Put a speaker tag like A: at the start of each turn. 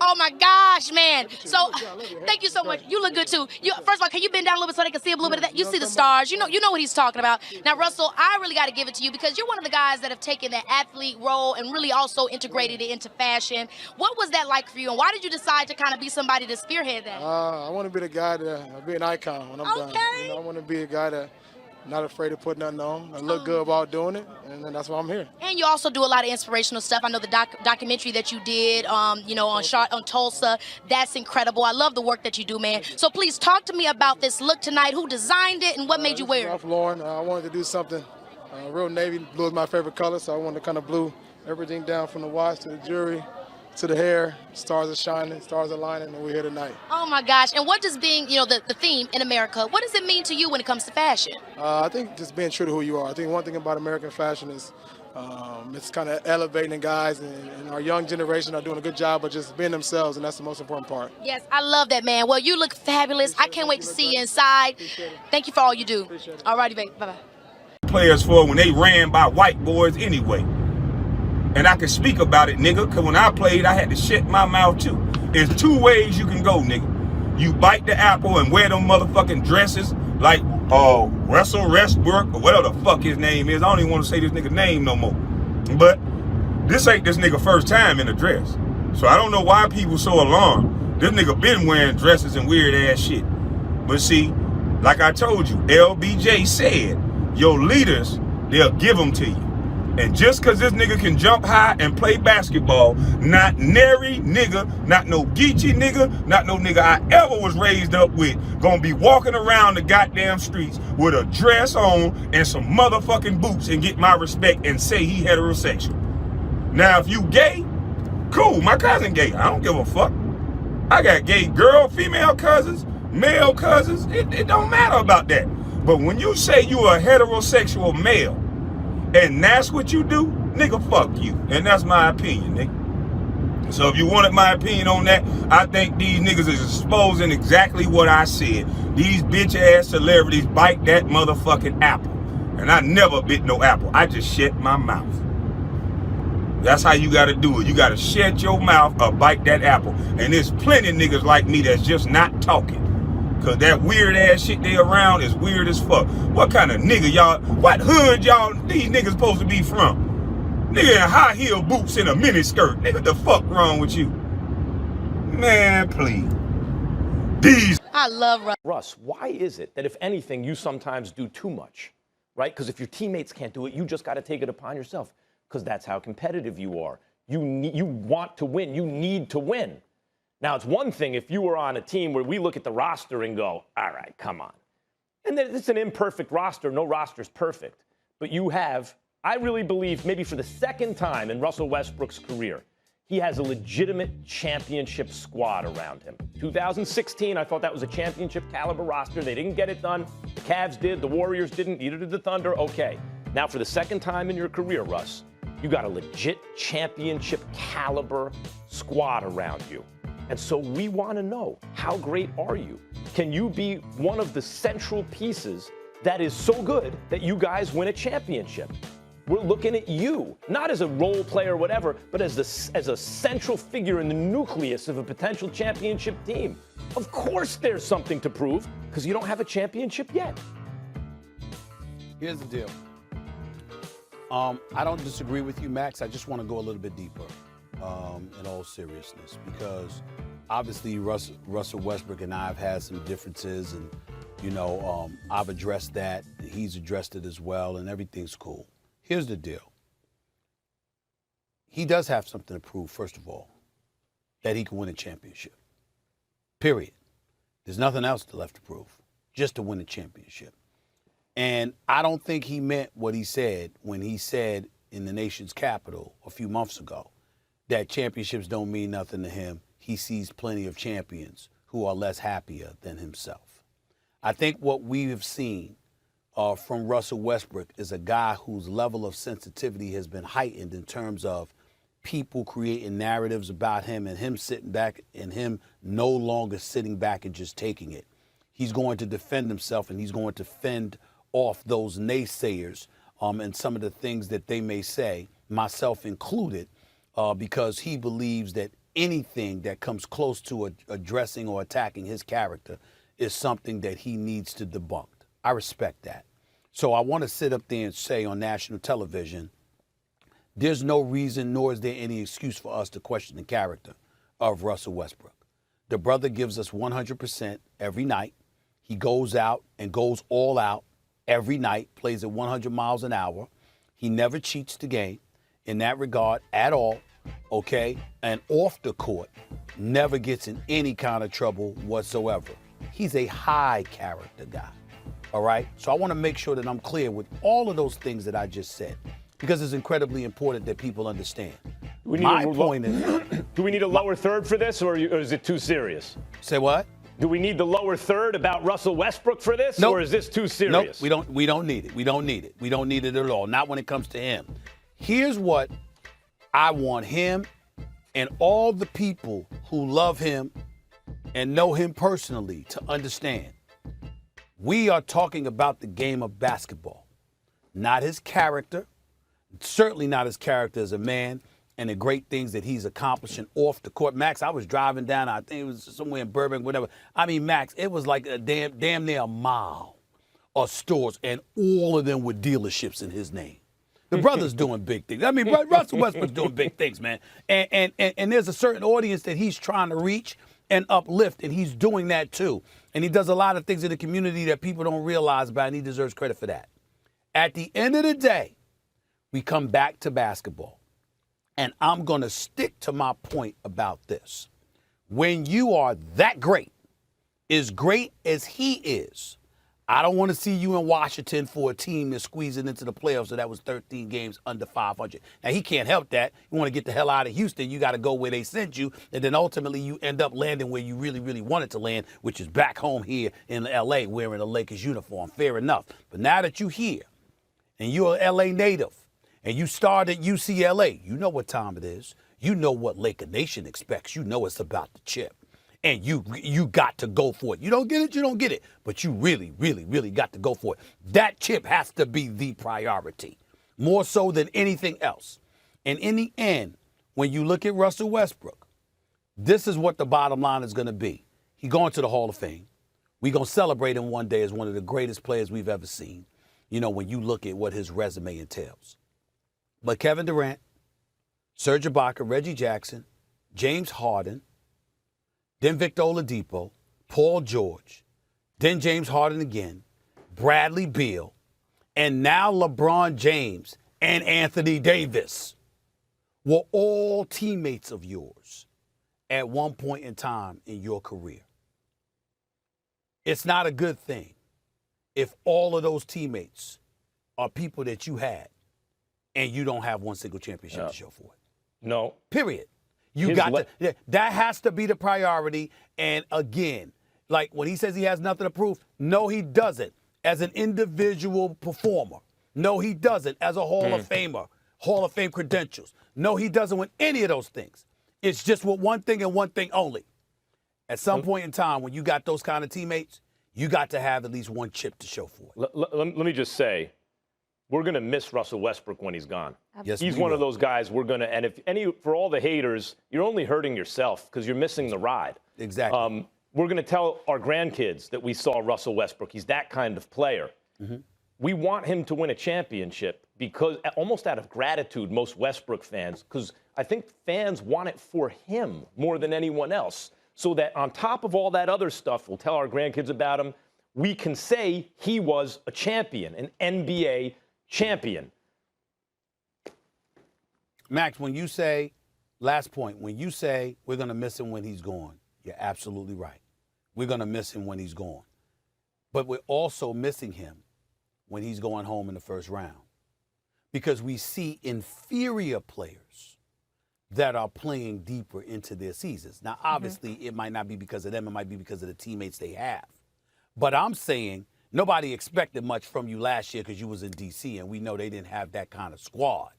A: Oh my gosh, man. So thank you so much. You look good too. First of all, can you bend down a little bit so they can see a little bit of that? You see the stars. You know what he's talking about. Now, Russell, I really got to give it to you because you're one of the guys that have taken that athlete role and really also integrated it into fashion. What was that like for you, and why did you decide to kind of be somebody to spearhead that?
B: I want to be the guy to be an icon when I'm done.
A: Okay.
B: I want to be a guy that not afraid to put nothing on. I look good about doing it, and then that's why I'm here.
A: And you also do a lot of inspirational stuff. I know the documentary that you did, on Tulsa. That's incredible. I love the work that you do, man. So please talk to me about this look tonight. Who designed it, and what made you wear it?
B: Ralph Lauren. I wanted to do something. Real navy blue is my favorite color, so I wanted to kind of blue everything down from the watch to the jewelry to the hair. Stars are shining, stars are lining, and we're here tonight.
A: Oh my gosh! And what does being, the theme in America? What does it mean to you when it comes to fashion?
B: I think just being true to who you are. I think one thing about American fashion is it's kind of elevating guys, and our young generation are doing a good job of just being themselves, and that's the most important part.
A: Yes, I love that, man. Well, you look fabulous. I can't wait to see you inside. Thank you for all you do. All righty, babe. Bye-bye.
C: Players for when they ran by white boys anyway. And I can speak about it, nigga, because when I played, I had to shut my mouth too. There's two ways you can go, nigga. You bite the apple and wear them motherfucking dresses like Russell Westbrook or whatever the fuck his name is. I don't even want to say this nigga's name no more. But this ain't this nigga first time in a dress. So I don't know why people so alarmed. This nigga been wearing dresses and weird ass shit. But see, like I told you, LBJ said, your leaders, they'll give them to you. And just because this nigga can jump high and play basketball, not nary nigga, not no Geechee nigga, not no nigga I ever was raised up with, gonna be walking around the goddamn streets with a dress on and some motherfucking boots and get my respect and say he heterosexual. Now, if you gay, cool, my cousin gay. I don't give a fuck. I got gay girl, female cousins, male cousins. It don't matter about that. But when you say you a heterosexual male, and that's what you do, nigga, fuck you. And that's my opinion, nigga. So if you wanted my opinion on that, I think these niggas is exposing exactly what I said. These bitch-ass celebrities bite that motherfucking apple. And I never bit no apple. I just shut my mouth. That's how you gotta do it. You gotta shut your mouth or bite that apple. And there's plenty of niggas like me that's just not talking. Cause that weird ass shit they around is weird as fuck. What kind of nigga y'all, what hood y'all, these niggas supposed to be from? Nigga in high heel boots and a mini skirt. Nigga, the fuck wrong with you? Man, please.
A: I love
D: Russ, why is it that if anything, you sometimes do too much, right? Because if your teammates can't do it, you just got to take it upon yourself. Because that's how competitive you are. You want to win. You need to win. Now, it's one thing if you were on a team where we look at the roster and go, all right, come on. And it's an imperfect roster. No roster's perfect. But you have, I really believe, maybe for the second time in Russell Westbrook's career, he has a legitimate championship squad around him. 2016, I thought that was a championship caliber roster. They didn't get it done. The Cavs did. The Warriors didn't. Neither did the Thunder. Okay. Now, for the second time in your career, Russ, you got a legit championship caliber squad around you. And so we want to know, how great are you? Can you be one of the central pieces that is so good that you guys win a championship? We're looking at you, not as a role player or whatever, but as a central figure in the nucleus of a potential championship team. Of course there's something to prove, because you don't have a championship yet.
E: Here's the deal. I don't disagree with you, Max. I just want to go a little bit deeper. In all seriousness, because obviously Russell Westbrook and I have had some differences, and I've addressed that, he's addressed it as well, and everything's cool. Here's the deal. He does have something to prove, first of all, that he can win a championship. Period. There's nothing else left to prove, just to win a championship. And I don't think he meant what he said when he said in the nation's capital a few months ago that championships don't mean nothing to him. He sees plenty of champions who are less happier than himself. I think what we have seen from Russell Westbrook is a guy whose level of sensitivity has been heightened in terms of people creating narratives about him and him sitting back and him no longer sitting back and just taking it. He's going to defend himself, and he's going to fend off those naysayers and some of the things that they may say, myself included, because he believes that anything that comes close to addressing or attacking his character is something that he needs to debunk. I respect that. So I want to sit up there and say on national television, there's no reason nor is there any excuse for us to question the character of Russell Westbrook. The brother gives us 100% every night. He goes out and goes all out every night, plays at 100 miles an hour. He never cheats the game in that regard at all, okay? And off the court, never gets in any kind of trouble whatsoever. He's a high character guy, all right? So I want to make sure that I'm clear with all of those things that I just said, because it's incredibly important that people understand. My point is...
D: Do we need a lower third for this, or is it too serious?
E: Say what?
D: Do we need the lower third about Russell Westbrook for this,
E: Nope.
D: or is this too serious?
E: Nope, we don't need it. We don't need it. We don't need it at all. Not when it comes to him. Here's what I want him and all the people who love him and know him personally to understand. We are talking about the game of basketball, not his character, certainly not his character as a man, and the great things that he's accomplishing off the court. Max, I was driving down, I think it was somewhere in Burbank, whatever. I mean, Max, it was like a damn near a mile of stores, and all of them were dealerships in his name. The brother's doing big things. I mean, Russell Westbrook's doing big things, man. And there's a certain audience that he's trying to reach and uplift, and he's doing that too. And he does a lot of things in the community that people don't realize about, and he deserves credit for that. At the end of the day, we come back to basketball. And I'm going to stick to my point about this. When you are that great, as great as he is, I don't want to see you in Washington for a team that's squeezing into the playoffs, so that was 13 games under 500. Now, he can't help that. You want to get the hell out of Houston, you got to go where they sent you, and then ultimately you end up landing where you really, really wanted to land, which is back home here in L.A. wearing a Lakers uniform. Fair enough. But now that you're here, and you're an L.A. native, and you start at UCLA, you know what time it is. You know what Laker Nation expects. You know it's about the chip. And you got to go for it. You don't get it, you don't get it. But you really, really, really got to go for it. That chip has to be the priority, more so than anything else. And in the end, when you look at Russell Westbrook, this is what the bottom line is going to be. He's going to the Hall of Fame. We're going to celebrate him one day as one of the greatest players we've ever seen, you know, when you look at what his resume entails. But Kevin Durant, Serge Ibaka, Reggie Jackson, James Harden, then Victor Oladipo, Paul George, then James Harden again, Bradley Beal, and now LeBron James and Anthony Davis were all teammates of yours at one point in time in your career. It's not a good thing if all of those teammates are people that you had and you don't have one single championship to show for it.
D: No.
E: Period. That has to be the priority. And again, like when he says he has nothing to prove, no, he doesn't. As an individual performer, no, he doesn't. As a Hall of Famer, Hall of Fame credentials, no, he doesn't with any of those things. It's just with one thing and one thing only. At some point in time, when you got those kind of teammates, you got to have at least one chip to show for it.
D: Let me just say, we're going to miss Russell Westbrook when he's gone.
E: Yes,
D: he's one of those guys we're going to, and for all the haters, you're only hurting yourself because you're missing the ride.
E: Exactly.
D: We're going to tell our grandkids that we saw Russell Westbrook. He's that kind of player. Mm-hmm. We want him to win a championship because, almost out of gratitude, most Westbrook fans, because I think fans want it for him more than anyone else. So that on top of all that other stuff, we'll tell our grandkids about him, we can say he was a champion, an NBA champion.
E: Max, when you say, last point, when you say we're going to miss him when he's gone, you're absolutely right. We're going to miss him when he's gone. But we're also missing him when he's going home in the first round, because we see inferior players that are playing deeper into their seasons. Now, obviously, it might not be because of them. It might be because of the teammates they have. But I'm saying nobody expected much from you last year because you was in D.C., and we know they didn't have that kind of squad.